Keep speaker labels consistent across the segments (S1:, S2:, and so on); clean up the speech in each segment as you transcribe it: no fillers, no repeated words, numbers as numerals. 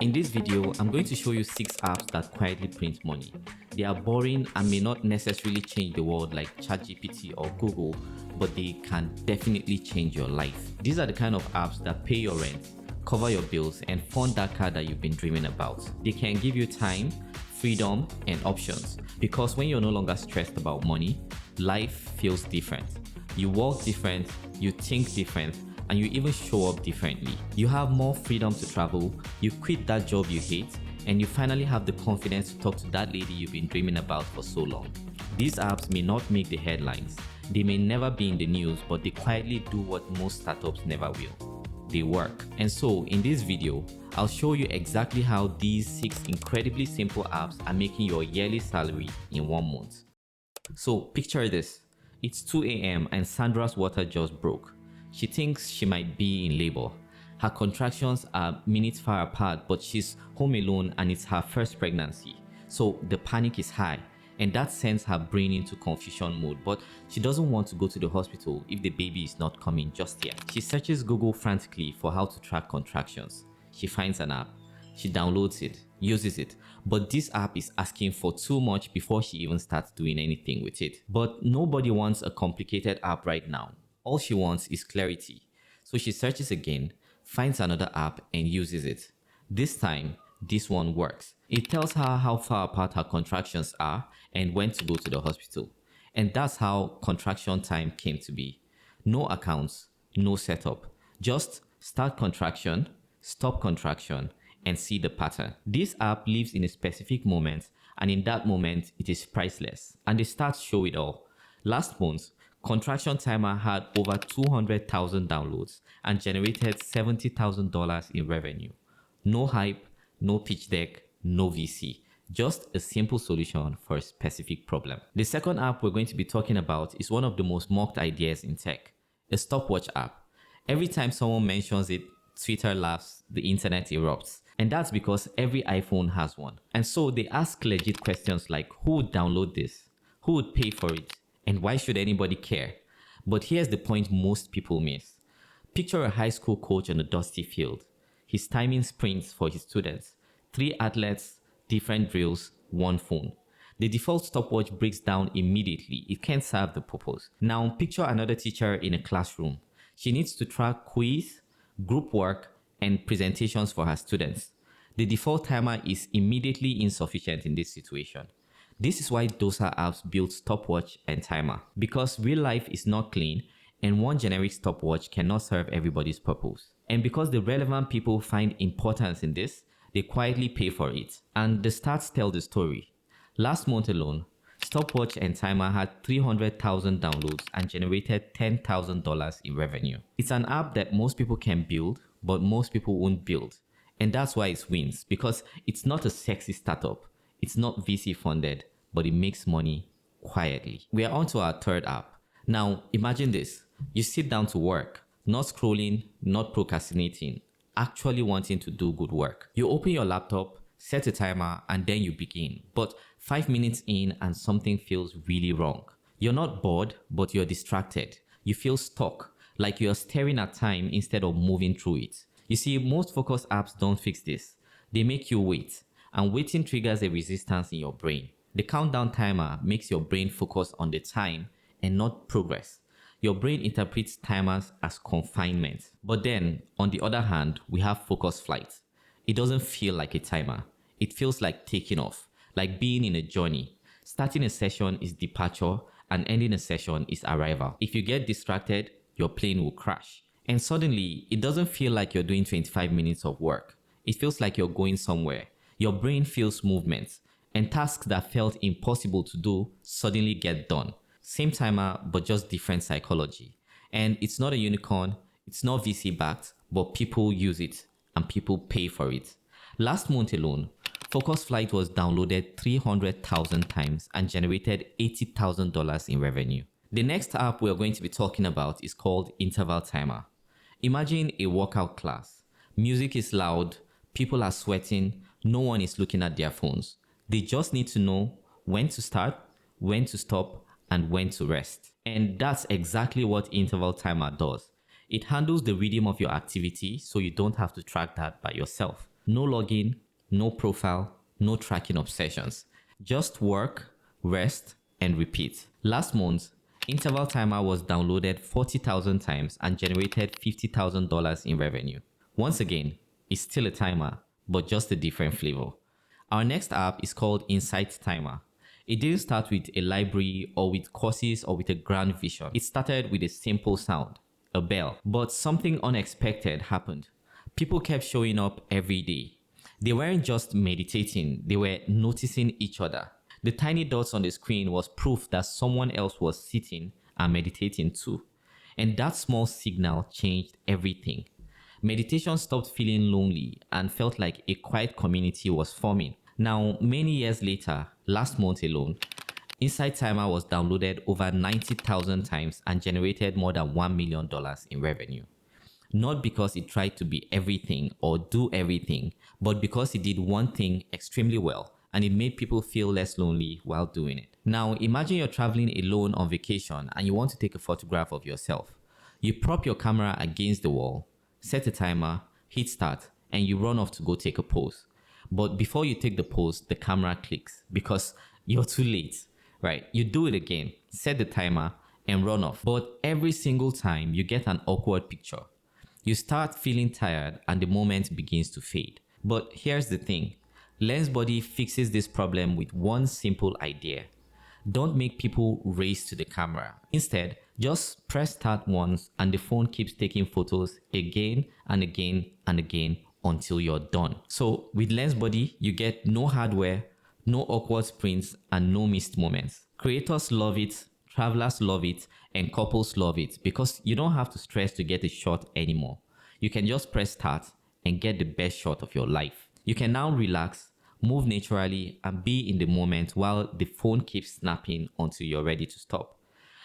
S1: In this video, I'm going to show you 6 apps that quietly print money. They are boring and may not necessarily change the world like ChatGPT or Google, but they can definitely change your life. These are the kind of apps that pay your rent, cover your bills, and fund that car that you've been dreaming about. They can give you time, freedom, and options, because when you're no longer stressed about money, life feels different. You walk different, you think different, and you even show up differently. You have more freedom to travel, you quit that job you hate, and you finally have the confidence to talk to that lady you've been dreaming about for so long. These apps may not make the headlines, they may never be in the news, but they quietly do what most startups never will. They work. And so in this video, I'll show you exactly how these 6 incredibly simple apps are making your yearly salary in 1 month. So picture this. It's 2 a.m. and Sandra's water just broke. She thinks she might be in labor. Her contractions are minutes far apart, but she's home alone and it's her first pregnancy. So the panic is high, and that sends her brain into confusion mode, but she doesn't want to go to the hospital if the baby is not coming just yet. She searches Google frantically for how to track contractions. She finds an app. She downloads it, uses it, but this app is asking for too much before she even starts doing anything with it. But nobody wants a complicated app right now. All she wants is clarity. So she searches again, finds another app, and uses it. This time, this one works. It tells her how far apart her contractions are and when to go to the hospital. And that's how contraction time came to be. No accounts, no setup. Just start contraction, stop contraction, and see the pattern. This app lives in a specific moment, and in that moment, it is priceless. And the stats show it all. Last month, Contraction Timer had over 200,000 downloads and generated $70,000 in revenue. No hype, no pitch deck, no VC. Just a simple solution for a specific problem. The second app we're going to be talking about is one of the most mocked ideas in tech, a stopwatch app. Every time someone mentions it, Twitter laughs, the internet erupts. And that's because every iPhone has one. And so they ask legit questions like, who would download this? Who would pay for it? And why should anybody care? But here's the point most people miss. Picture a high school coach on a dusty field. He's timing sprints for his students. 3 athletes, different drills, 1 phone. The default stopwatch breaks down immediately. It can't serve the purpose. Now picture another teacher in a classroom. She needs to track quiz, group work, and presentations for her students. The default timer is immediately insufficient in this situation. This is why Dosa apps build stopwatch and timer, because real life is not clean and one generic stopwatch cannot serve everybody's purpose. And because the relevant people find importance in this, they quietly pay for it. And the stats tell the story. Last month alone, stopwatch and timer had 300,000 downloads and generated $10,000 in revenue. It's an app that most people can build, but most people won't build. And that's why it wins, because it's not a sexy startup. It's not VC funded, but it makes money quietly. We are on to our third app. Now, imagine this. You sit down to work, not scrolling, not procrastinating, actually wanting to do good work. You open your laptop, set a timer, and then you begin. But 5 minutes in and something feels really wrong. You're not bored, but you're distracted. You feel stuck, like you're staring at time instead of moving through it. You see, most focus apps don't fix this. They make you wait. And waiting triggers a resistance in your brain. The countdown timer makes your brain focus on the time and not progress. Your brain interprets timers as confinement. But then, on the other hand, we have focus flight. It doesn't feel like a timer. It feels like taking off, like being in a journey. Starting a session is departure and ending a session is arrival. If you get distracted, your plane will crash. And suddenly, it doesn't feel like you're doing 25 minutes of work. It feels like you're going somewhere. Your brain feels movement, and tasks that felt impossible to do suddenly get done. Same timer, but just different psychology. And it's not a unicorn, it's not VC backed, but people use it and people pay for it. Last month alone, Focus Flight was downloaded 300,000 times and generated $80,000 in revenue. The next app we're going to be talking about is called Interval Timer. Imagine a workout class. Music is loud, people are sweating, no one is looking at their phones. They just need to know when to start, when to stop, and when to rest. And that's exactly what Interval Timer does. It handles the rhythm of your activity so you don't have to track that by yourself. No login, no profile, no tracking obsessions. Just work, rest, and repeat. Last month, Interval Timer was downloaded 40,000 times and generated $50,000 in revenue. Once again, it's still a timer, but just a different flavor. Our next app is called Insight Timer. It didn't start with a library or with courses or with a grand vision. It started with a simple sound, a bell. But something unexpected happened. People kept showing up every day. They weren't just meditating, they were noticing each other. The tiny dots on the screen was proof that someone else was sitting and meditating too. And that small signal changed everything. Meditation stopped feeling lonely and felt like a quiet community was forming. Now, many years later, last month alone, Insight Timer was downloaded over 90,000 times and generated more than $1 million in revenue. Not because it tried to be everything or do everything, but because it did one thing extremely well and it made people feel less lonely while doing it. Now, imagine you're traveling alone on vacation and you want to take a photograph of yourself. You prop your camera against the wall, set a timer, hit start, and you run off to go take a pose. But before you take the pose, the camera clicks because you're too late, right? You do it again, set the timer, and run off. But every single time you get an awkward picture. You start feeling tired and the moment begins to fade. But here's the thing. LensBody fixes this problem with one simple idea. Don't make people race to the camera. Instead, just press start once and the phone keeps taking photos again and again and again until you're done. So with LensBody, you get no hardware, no awkward sprints, and no missed moments. Creators love it, travelers love it, and couples love it because you don't have to stress to get a shot anymore. You can just press start and get the best shot of your life. You can now relax, move naturally, and be in the moment while the phone keeps snapping until you're ready to stop.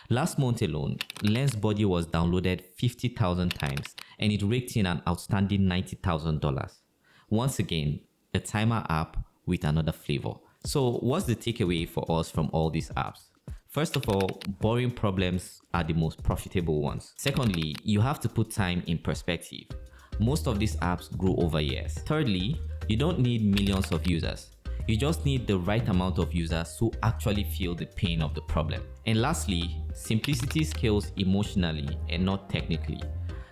S1: Last month alone, LensBody was downloaded 50,000 times and it raked in an outstanding $90,000. Once again, a timer app with another flavor. So what's the takeaway for us from all these apps? First of all, boring problems are the most profitable ones. Secondly, you have to put time in perspective. Most of these apps grow over years. Thirdly, you don't need millions of users. You just need the right amount of users who actually feel the pain of the problem. And lastly, simplicity scales emotionally and not technically.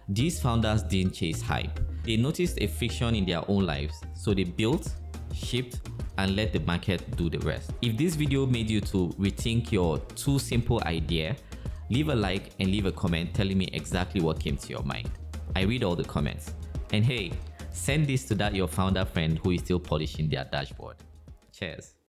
S1: These founders didn't chase hype. They noticed a friction in their own lives, so they built, shipped, and let the market do the rest. If this video made you to rethink your too simple idea, leave a like and leave a comment telling me exactly what came to your mind. I read all the comments. And hey, send this to that your founder friend who is still polishing their dashboard. Cheers.